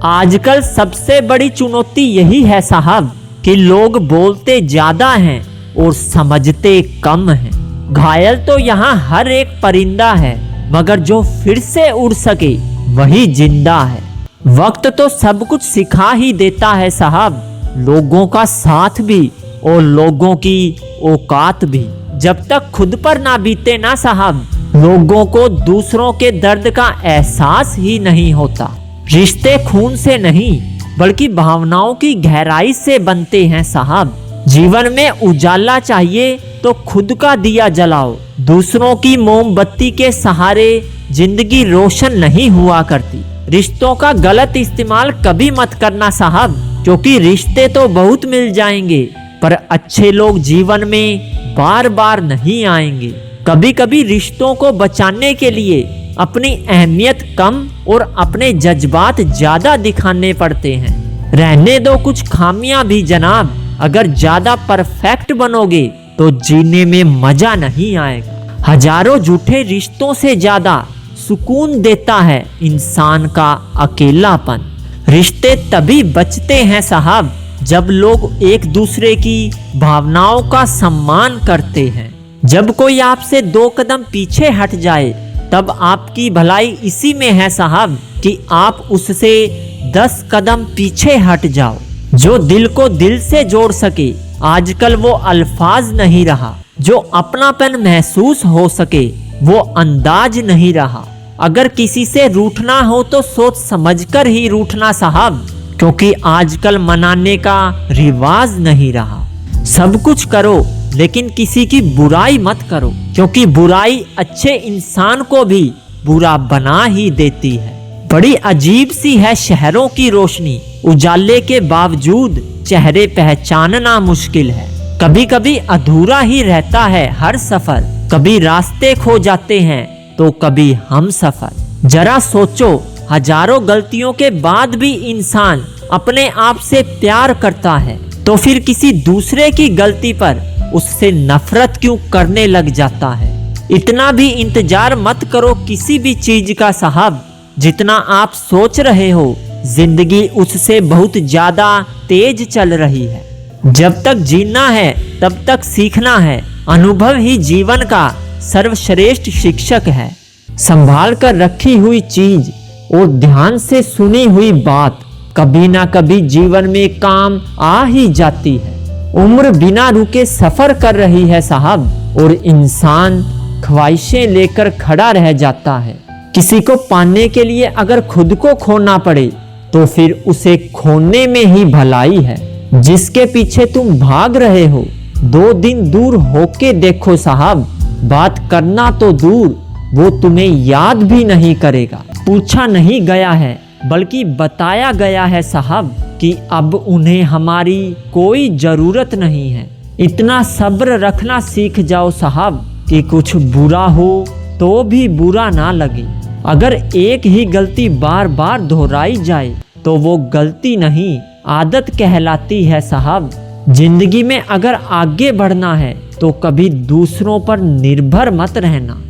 आजकल सबसे बड़ी चुनौती यही है साहब कि लोग बोलते ज्यादा हैं और समझते कम हैं। घायल तो यहाँ हर एक परिंदा है, मगर जो फिर से उड़ सके वही जिंदा है। वक्त तो सब कुछ सिखा ही देता है साहब, लोगों का साथ भी और लोगों की औकात भी। जब तक खुद पर ना बीते ना साहब, लोगों को दूसरों के दर्द का एहसास ही नहीं होता। रिश्ते खून से नहीं बल्कि भावनाओं की गहराई से बनते हैं साहब। जीवन में उजाला चाहिए तो खुद का दिया जलाओ, दूसरों की मोमबत्ती के सहारे जिंदगी रोशन नहीं हुआ करती। रिश्तों का गलत इस्तेमाल कभी मत करना साहब, क्योंकि रिश्ते तो बहुत मिल जाएंगे पर अच्छे लोग जीवन में बार बार नहीं आएंगे। कभी कभी रिश्तों को बचाने के लिए अपनी अहमियत कम और अपने जज्बात ज्यादा दिखाने पड़ते हैं। रहने दो कुछ खामियां भी जनाब, अगर ज्यादा परफेक्ट बनोगे तो जीने में मजा नहीं आएगा। हजारों झूठे रिश्तों से ज्यादा सुकून देता है इंसान का अकेलापन। रिश्ते तभी बचते हैं साहब जब लोग एक दूसरे की भावनाओं का सम्मान करते हैं। जब कोई आपसे 2 कदम पीछे हट जाए तब आपकी भलाई इसी में है साहब कि आप उससे 10 कदम पीछे हट जाओ। जो दिल को दिल से जोड़ सके आजकल वो अल्फाज नहीं रहा, जो अपनापन महसूस हो सके वो अंदाज नहीं रहा। अगर किसी से रूठना हो तो सोच समझकर ही रूठना साहब, क्योंकि आजकल मनाने का रिवाज नहीं रहा। सब कुछ करो लेकिन किसी की बुराई मत करो, क्योंकि बुराई अच्छे इंसान को भी बुरा बना ही देती है। बड़ी अजीब सी है शहरों की रोशनी, उजाले के बावजूद चेहरे पहचानना मुश्किल है। कभी कभी अधूरा ही रहता है हर सफर, कभी रास्ते खो जाते हैं तो कभी हम सफर। जरा सोचो, हजारों गलतियों के बाद भी इंसान अपने आप से प्यार करता है, तो फिर किसी दूसरे की गलती पर उससे नफरत क्यों करने लग जाता है। इतना भी इंतजार मत करो किसी भी चीज का साहब, जितना आप सोच रहे हो जिंदगी उससे बहुत ज्यादा तेज चल रही है। जब तक जीना है तब तक सीखना है, अनुभव ही जीवन का सर्वश्रेष्ठ शिक्षक है। संभाल कर रखी हुई चीज और ध्यान से सुनी हुई बात कभी ना कभी जीवन में काम आ ही जाती है। उम्र बिना रुके सफर कर रही है साहब, और इंसान ख्वाहिशें लेकर खड़ा रह जाता है। किसी को पाने के लिए अगर खुद को खोना पड़े तो फिर उसे खोने में ही भलाई है। जिसके पीछे तुम भाग रहे हो 2 दिन दूर होके देखो साहब, बात करना तो दूर वो तुम्हें याद भी नहीं करेगा। पूछा नहीं गया है बल्कि बताया गया है साहब कि अब उन्हें हमारी कोई जरूरत नहीं है। इतना सब्र रखना सीख जाओ साहब कि कुछ बुरा हो तो भी बुरा ना लगे। अगर एक ही गलती बार बार दोहराई जाए तो वो गलती नहीं आदत कहलाती है साहब। जिंदगी में अगर आगे बढ़ना है तो कभी दूसरों पर निर्भर मत रहना।